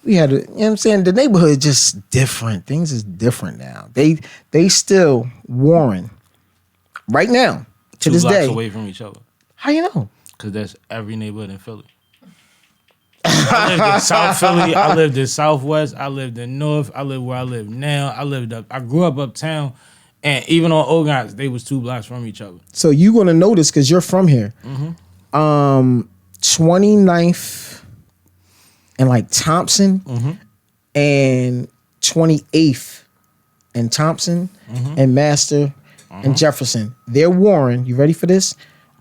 we had, you know what I'm saying? The neighborhood just different. Things is different now. They still warring right now to this day. 2 blocks away from each other. How you know? Because that's every neighborhood in Philly. I lived in South Philly. I lived in Southwest. I lived in North. I lived where I live now. I grew up uptown. And even on Ogons, they was 2 blocks from each other. So you gonna notice because you're from here. 29th and like Thompson and 28th and Thompson and Master and Jefferson. They're warring. You ready for this?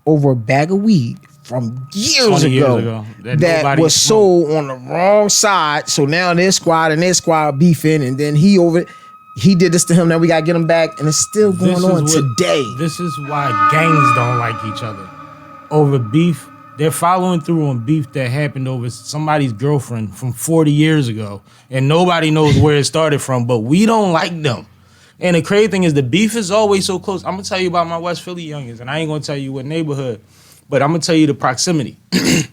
Over a bag of weed from years ago that was sold on the wrong side. So now their squad and their squad beefing, and then he did this to him. Now we gotta get him back, and it's still going on today. This is why gangs don't like each other over beef. They're following through on beef that happened over somebody's girlfriend from 40 years ago, and nobody knows where it started from. But we don't like them. And the crazy thing is, the beef is always so close. I'm gonna tell you about my West Philly youngins, and I ain't gonna tell you what neighborhood. But I'm going to tell you the proximity. My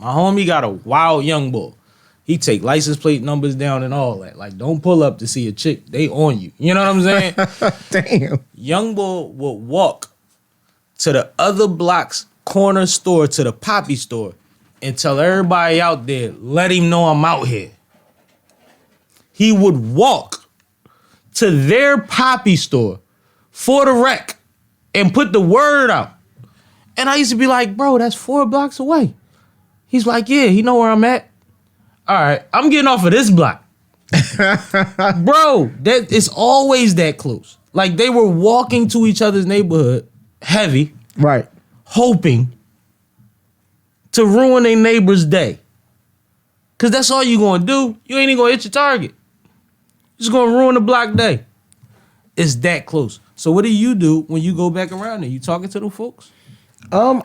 homie got a wild young bull. He take license plate numbers down and all that. Like, don't pull up to see a chick. They on you. You know what I'm saying? Damn. Young bull would walk to the other block's corner store, to the Poppy store, and tell everybody out there, let him know I'm out here. He would walk to their Poppy store for the wreck and put the word out. And I used to be like, bro, that's 4 blocks away. He's like, yeah, he know where I'm at. All right, I'm getting off of this block. Bro, it's always that close. Like, they were walking to each other's neighborhood heavy. Right. Hoping to ruin their neighbor's day. Because that's all you going to do. You ain't even going to hit your target. You're just going to ruin the block day. It's that close. So what do you do when you go back around there? You talking to them folks?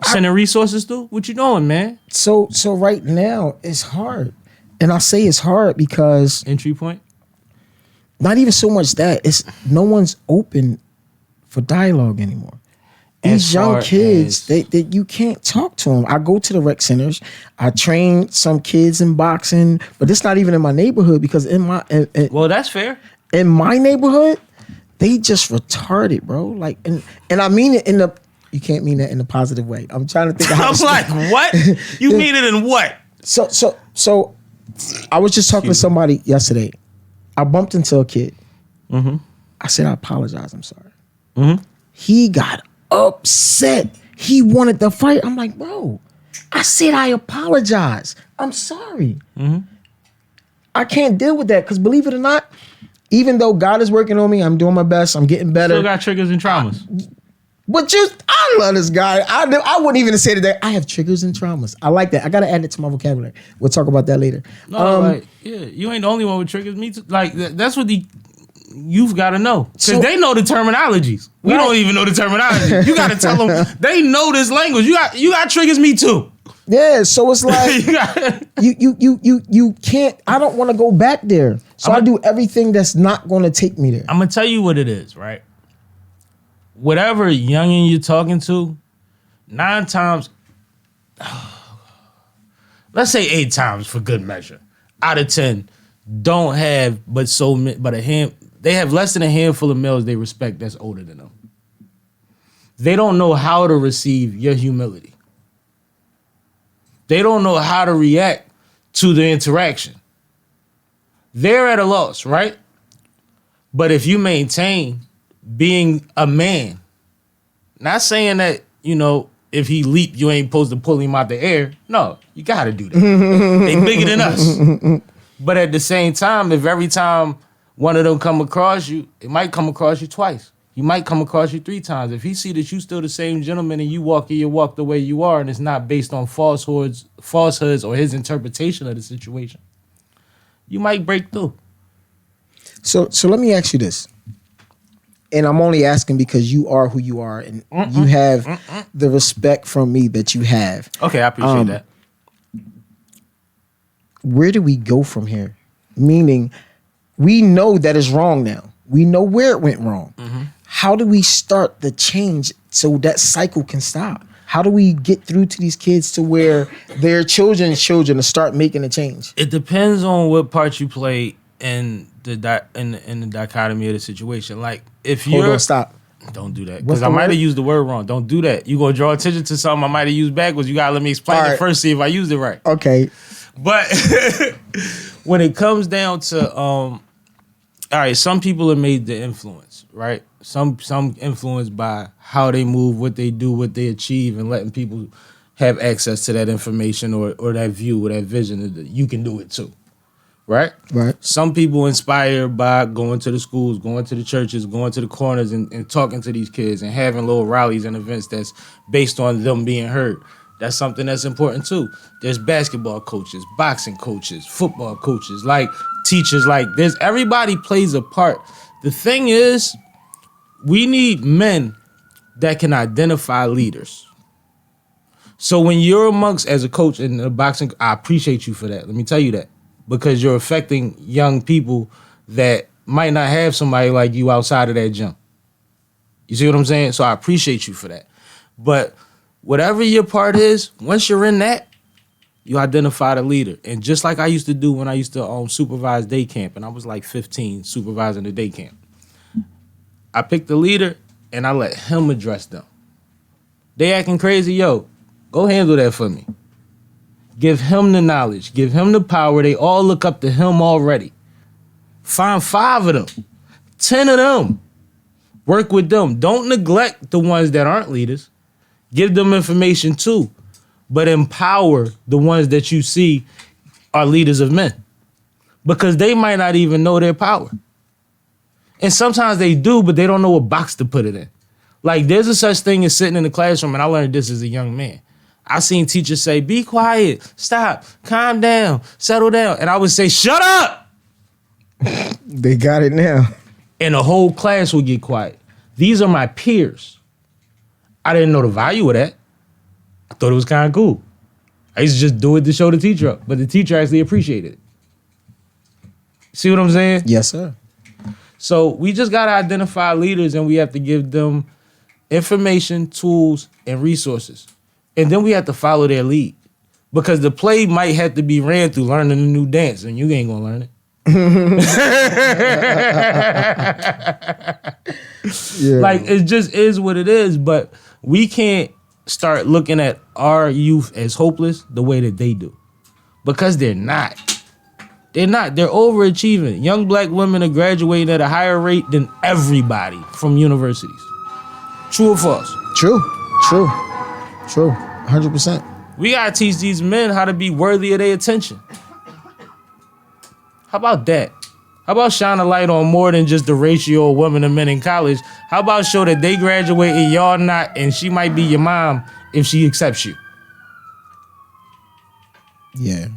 Sending resources through? What you doing, man? So right now it's hard, and I say it's hard because entry point. Not even so much that it's no one's open for dialogue anymore. These young kids, they you can't talk to them. I go to the rec centers. I train some kids in boxing, but it's not even in my neighborhood because well, that's fair. In my neighborhood, they just retarded, bro. Like, and I mean it in the. You can't mean that in a positive way. I'm trying to think of how I'm like, what? You mean it in what? So I was just talking to somebody yesterday. I bumped into a kid. I said, I apologize. I'm sorry. He got upset. He wanted to fight. I'm like, bro, I said, I apologize. I'm sorry. I can't deal with that because believe it or not, even though God is working on me, I'm doing my best. I'm getting better. Still got triggers and traumas. But I love this guy. I wouldn't even say that I have triggers and traumas. I like that. I gotta add it to my vocabulary. We'll talk about that later. No, you ain't the only one with triggers. Me too. Like that's what you've got to know because they know the terminologies. We don't even know the terminology. You got to tell them they know this language. You got triggers. Me too. Yeah. So it's like you can't. I don't want to go back there. So I do everything that's not going to take me there. I'm gonna tell you what it is, right? Whatever youngin' you're talking to, 9 times, let's say 8 times for good measure, out of 10, don't have they have less than a handful of males they respect that's older than them. They don't know how to receive your humility. They don't know how to react to the interaction. They're at a loss, right? But if you maintain being a man, not saying that, if he leap, you ain't supposed to pull him out the air. No, you got to do that. They bigger than us. But at the same time, if every time one of them come across you, it might come across you twice. He might come across you 3 times. If he see that you still the same gentleman and you walk the way you are and it's not based on falsehoods or his interpretation of the situation, you might break through. So let me ask you this. And I'm only asking because you are who you are and you have the respect from me that you have. Okay, I appreciate that. Where do we go from here? Meaning, we know that it's wrong now. We know where it went wrong. How do we start the change so that cycle can stop? How do we get through to these kids to where their children's children to start making a change? It depends on what part you play in the dichotomy of the situation. Like if Hold you're on, stop. don't do that What's because the I might word? have used the word wrong. Don't do that. You gonna draw attention to something I might have used backwards. You gotta let me explain All it right. first. See if I used it right. Okay. But when it comes down to all right, some people are made to influence, right? Some influenced by how they move, what they do, what they achieve, and letting people have access to that information or that view or that vision that you can do it too. Right? Right. Some people inspired by going to the schools, going to the churches, going to the corners and talking to these kids and having little rallies and events that's based on them being heard. That's something that's important too. There's basketball coaches, boxing coaches, football coaches, like teachers, like there's everybody plays a part. The thing is, we need men that can identify leaders. So when you're amongst, as a coach in the boxing, I appreciate you for that. Let me tell you that. Because you're affecting young people that might not have somebody like you outside of that gym. You see what I'm saying? So I appreciate you for that. But whatever your part is, once you're in that, you identify the leader. And just like I used to do when I used to supervise day camp, and I was like 15 supervising the day camp, I picked the leader and I let him address them. They acting crazy, yo, go handle that for me. Give him the knowledge. Give him the power. They all look up to him already. Find 5 of them. 10 of them. Work with them. Don't neglect the ones that aren't leaders. Give them information too. But empower the ones that you see are leaders of men. Because they might not even know their power. And sometimes they do, but they don't know what box to put it in. Like there's a such thing as sitting in the classroom, and I learned this as a young man. I seen teachers say, be quiet, stop, calm down, settle down. And I would say, shut up. They got it now. And the whole class would get quiet. These are my peers. I didn't know the value of that. I thought it was kind of cool. I used to just do it to show the teacher up, but the teacher actually appreciated it. See what I'm saying? Yes, sir. So we just got to identify leaders and we have to give them information, tools, and resources. And then we have to follow their lead. Because the play might have to be ran through learning a new dance, and you ain't gonna learn it. Yeah. Like, it just is what it is, but we can't start looking at our youth as hopeless the way that they do. Because they're not. They're not. They're overachieving. Young black women are graduating at a higher rate than everybody from universities. True or false? True. 100%. We gotta teach these men how to be worthy of their attention. How about that? How about shine a light on more than just the ratio of women and men in college? How about show that they graduate and y'all not, and she might be your mom if she accepts you? Yeah.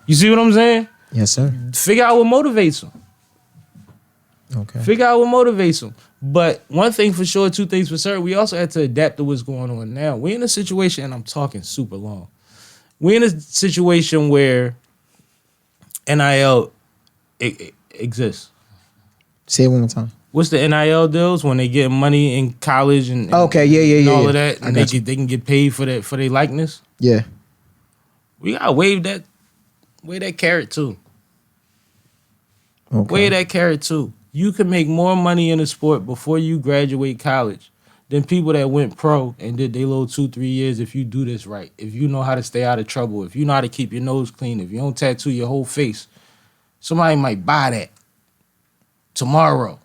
You see what I'm saying? Yes, sir. Figure out what motivates them. Okay. Figure out what motivates them. But one thing for sure, 2 things for certain, we also have to adapt to what's going on now. We're in a situation, and I'm talking super long. We're in a situation where NIL exists. Say it one more time. What's the NIL deals when they get money in college and Okay, yeah, and all yeah. of that, I and got you. they can get paid for that for their likeness? Yeah. We gotta wave that carrot too. Okay. Wave that carrot too. You can make more money in a sport before you graduate college than people that went pro and did their little 2-3 years if you do this right. If you know how to stay out of trouble, if you know how to keep your nose clean, if you don't tattoo your whole face, somebody might buy that tomorrow.